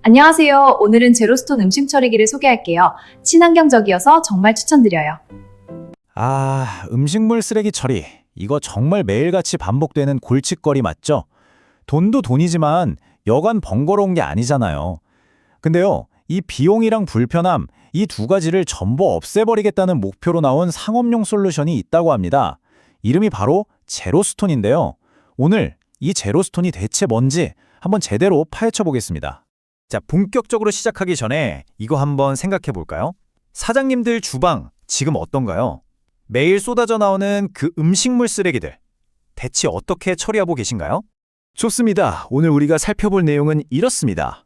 안녕하세요. 오늘은 제로스톤 음식 처리기를 소개할게요. 친환경적이어서 정말 추천드려요. 음식물 쓰레기 처리. 이거 정말 매일같이 반복되는 골칫거리 맞죠? 돈도 돈이지만 여간 번거로운 게 아니잖아요. 근데요, 이 비용이랑 불편함, 이 두 가지를 전부 없애버리겠다는 목표로 나온 상업용 솔루션이 있다고 합니다. 이름이 바로 제로스톤인데요. 오늘 이 제로스톤이 대체 뭔지 한번 제대로 파헤쳐 보겠습니다. 자, 본격적으로 시작하기 전에 이거 한번 생각해 볼까요? 사장님들 주방 지금 어떤가요? 매일 쏟아져 나오는 그 음식물 쓰레기들 대체 어떻게 처리하고 계신가요? 좋습니다. 오늘 우리가 살펴볼 내용은 이렇습니다.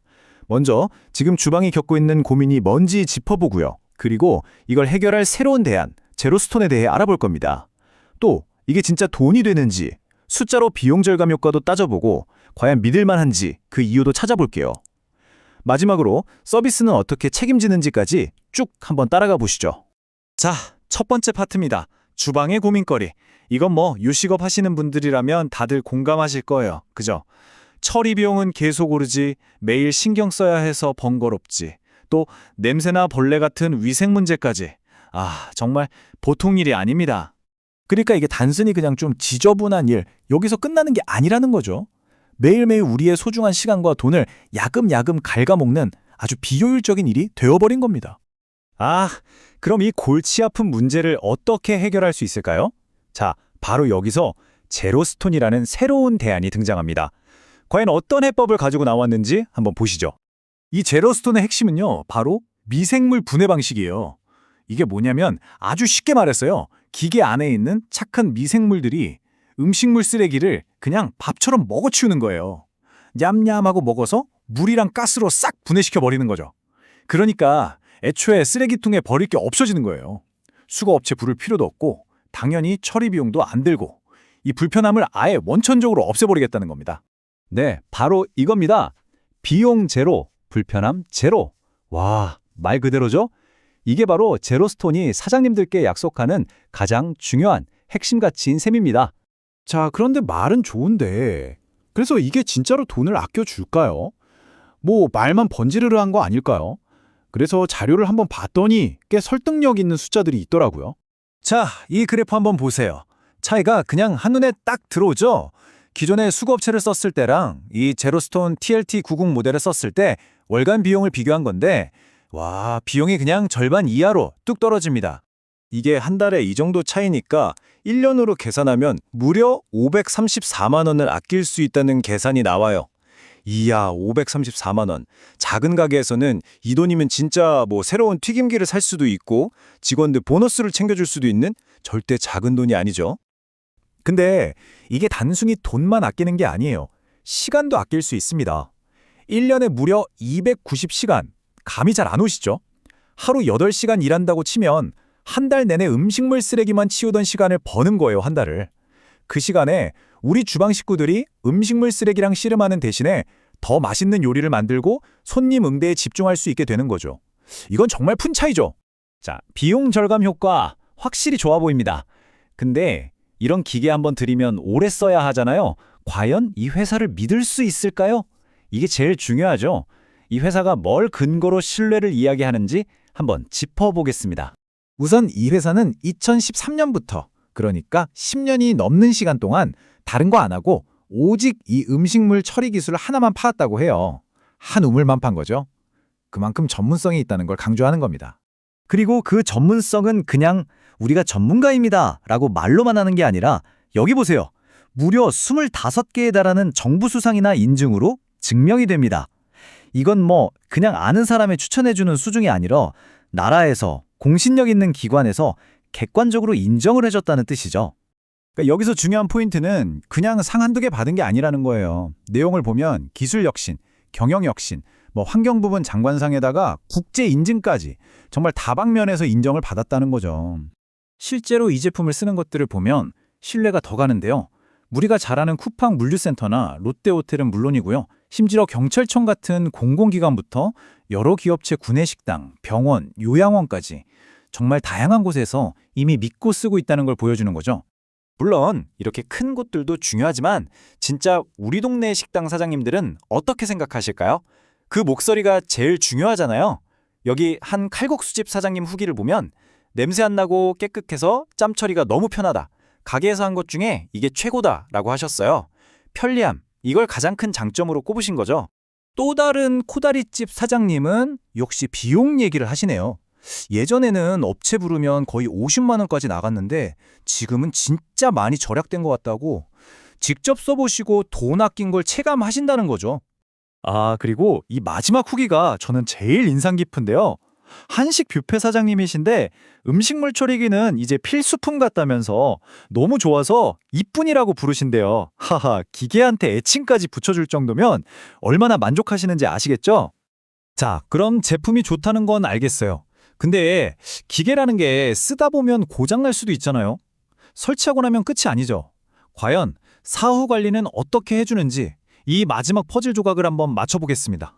먼저 지금 주방이 겪고 있는 고민이 뭔지 짚어보고요. 그리고 이걸 해결할 새로운 대안, 제로스톤에 대해 알아볼 겁니다. 또 이게 진짜 돈이 되는지, 숫자로 비용 절감 효과도 따져보고 과연 믿을만한지 그 이유도 찾아볼게요. 마지막으로 서비스는 어떻게 책임지는지까지 쭉 한번 따라가 보시죠. 자, 첫 번째 파트입니다. 주방의 고민거리. 이건 요식업 하시는 분들이라면 다들 공감하실 거예요. 그죠? 처리 비용은 계속 오르지, 매일 신경 써야 해서 번거롭지, 또 냄새나 벌레 같은 위생 문제까지. 정말 보통 일이 아닙니다. 그러니까 이게 단순히 그냥 좀 지저분한 일, 여기서 끝나는 게 아니라는 거죠. 매일매일 우리의 소중한 시간과 돈을 야금야금 갉아먹는 아주 비효율적인 일이 되어버린 겁니다. 그럼 이 골치 아픈 문제를 어떻게 해결할 수 있을까요? 자, 바로 여기서 제로스톤이라는 새로운 대안이 등장합니다. 과연 어떤 해법을 가지고 나왔는지 한번 보시죠. 이 제로스톤의 핵심은요, 바로 미생물 분해 방식이에요. 이게 뭐냐면 아주 쉽게 말했어요. 기계 안에 있는 착한 미생물들이 음식물 쓰레기를 그냥 밥처럼 먹어치우는 거예요. 냠냠하고 먹어서 물이랑 가스로 싹 분해시켜 버리는 거죠. 그러니까 애초에 쓰레기통에 버릴 게 없어지는 거예요. 수거업체 부를 필요도 없고 당연히 처리 비용도 안 들고 이 불편함을 아예 원천적으로 없애버리겠다는 겁니다. 네, 바로 이겁니다. 비용 제로, 불편함 제로. 와, 말 그대로죠? 이게 바로 제로스톤이 사장님들께 약속하는 가장 중요한 핵심 가치인 셈입니다. 자, 그런데 말은 좋은데 그래서 이게 진짜로 돈을 아껴줄까요? 말만 번지르르한 거 아닐까요? 그래서 자료를 한번 봤더니 꽤 설득력 있는 숫자들이 있더라고요. 자, 이 그래프 한번 보세요. 차이가 그냥 한눈에 딱 들어오죠? 기존의 수거업체를 썼을 때랑 이 제로스톤 TLT90 모델을 썼을 때 월간 비용을 비교한 건데 와, 비용이 그냥 절반 이하로 뚝 떨어집니다. 이게 한 달에 이 정도 차이니까 1년으로 계산하면 무려 534만 원을 아낄 수 있다는 계산이 나와요. 이야, 534만 원. 작은 가게에서는 이 돈이면 진짜 새로운 튀김기를 살 수도 있고 직원들 보너스를 챙겨줄 수도 있는 절대 작은 돈이 아니죠. 근데 이게 단순히 돈만 아끼는 게 아니에요. 시간도 아낄 수 있습니다. 1년에 무려 290시간. 감이 잘 안 오시죠? 하루 8시간 일한다고 치면 한 달 내내 음식물 쓰레기만 치우던 시간을 버는 거예요, 한 달을. 그 시간에 우리 주방 식구들이 음식물 쓰레기랑 씨름하는 대신에 더 맛있는 요리를 만들고 손님 응대에 집중할 수 있게 되는 거죠. 이건 정말 푼 차이죠. 자, 비용 절감 효과 확실히 좋아 보입니다. 근데 이런 기계 한번 들이면 오래 써야 하잖아요. 과연 이 회사를 믿을 수 있을까요? 이게 제일 중요하죠. 이 회사가 뭘 근거로 신뢰를 이야기하는지 한번 짚어보겠습니다. 우선 이 회사는 2013년부터 그러니까 10년이 넘는 시간 동안 다른 거 안 하고 오직 이 음식물 처리 기술을 하나만 파왔다고 해요. 한 우물만 판 거죠. 그만큼 전문성이 있다는 걸 강조하는 겁니다. 그리고 그 전문성은 그냥 우리가 전문가입니다 라고 말로만 하는 게 아니라 여기 보세요. 무려 25개에 달하는 정부 수상이나 인증으로 증명이 됩니다. 이건 그냥 아는 사람의 추천해주는 수준이 아니라 나라에서 공신력 있는 기관에서 객관적으로 인정을 해줬다는 뜻이죠. 그러니까 여기서 중요한 포인트는 그냥 상 한두 개 받은 게 아니라는 거예요. 내용을 보면 기술 혁신, 경영 혁신, 환경 부분 장관상에다가 국제 인증까지 정말 다방면에서 인정을 받았다는 거죠. 실제로 이 제품을 쓰는 것들을 보면 신뢰가 더 가는데요. 우리가 잘 아는 쿠팡 물류센터나 롯데호텔은 물론이고요. 심지어 경찰청 같은 공공기관부터 여러 기업체 구내식당, 병원, 요양원까지 정말 다양한 곳에서 이미 믿고 쓰고 있다는 걸 보여주는 거죠. 물론 이렇게 큰 곳들도 중요하지만 진짜 우리 동네 식당 사장님들은 어떻게 생각하실까요? 그 목소리가 제일 중요하잖아요. 여기 한 칼국수집 사장님 후기를 보면 냄새 안 나고 깨끗해서 짬 처리가 너무 편하다. 가게에서 한 것 중에 이게 최고다라고 하셨어요. 편리함, 이걸 가장 큰 장점으로 꼽으신 거죠. 또 다른 코다리집 사장님은 역시 비용 얘기를 하시네요. 예전에는 업체 부르면 거의 50만 원까지 나갔는데 지금은 진짜 많이 절약된 것 같다고 직접 써보시고 돈 아낀 걸 체감하신다는 거죠. 아, 그리고 이 마지막 후기가 저는 제일 인상 깊은데요. 한식 뷔페 사장님이신데 음식물 처리기는 이제 필수품 같다면서 너무 좋아서 이뿐이라고 부르신대요. 하하, 기계한테 애칭까지 붙여줄 정도면 얼마나 만족하시는지 아시겠죠? 자, 그럼 제품이 좋다는 건 알겠어요. 근데 기계라는 게 쓰다 보면 고장날 수도 있잖아요. 설치하고 나면 끝이 아니죠. 과연 사후 관리는 어떻게 해주는지 이 마지막 퍼즐 조각을 한번 맞춰보겠습니다.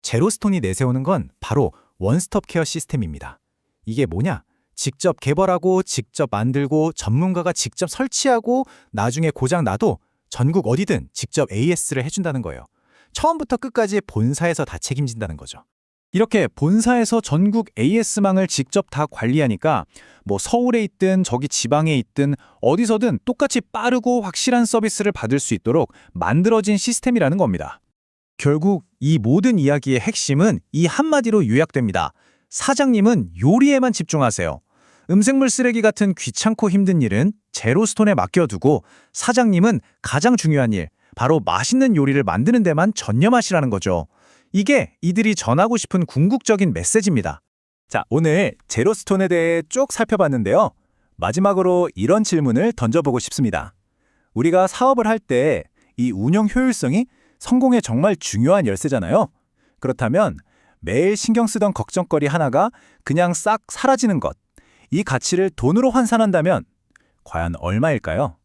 제로스톤이 내세우는 건 바로 원스톱 케어 시스템입니다. 이게 뭐냐? 직접 개발하고 직접 만들고 전문가가 직접 설치하고 나중에 고장 나도 전국 어디든 직접 AS를 해준다는 거예요. 처음부터 끝까지 본사에서 다 책임진다는 거죠. 이렇게 본사에서 전국 AS망을 직접 다 관리하니까 뭐 서울에 있든 저기 지방에 있든 어디서든 똑같이 빠르고 확실한 서비스를 받을 수 있도록 만들어진 시스템이라는 겁니다. 결국 이 모든 이야기의 핵심은 이 한마디로 요약됩니다. 사장님은 요리에만 집중하세요. 음식물 쓰레기 같은 귀찮고 힘든 일은 제로스톤에 맡겨두고 사장님은 가장 중요한 일, 바로 맛있는 요리를 만드는 데만 전념하시라는 거죠. 이게 이들이 전하고 싶은 궁극적인 메시지입니다. 자, 오늘 제로스톤에 대해 쭉 살펴봤는데요. 마지막으로 이런 질문을 던져보고 싶습니다. 우리가 사업을 할 때 이 운영 효율성이 성공에 정말 중요한 열쇠잖아요. 그렇다면 매일 신경 쓰던 걱정거리 하나가 그냥 싹 사라지는 것, 이 가치를 돈으로 환산한다면 과연 얼마일까요?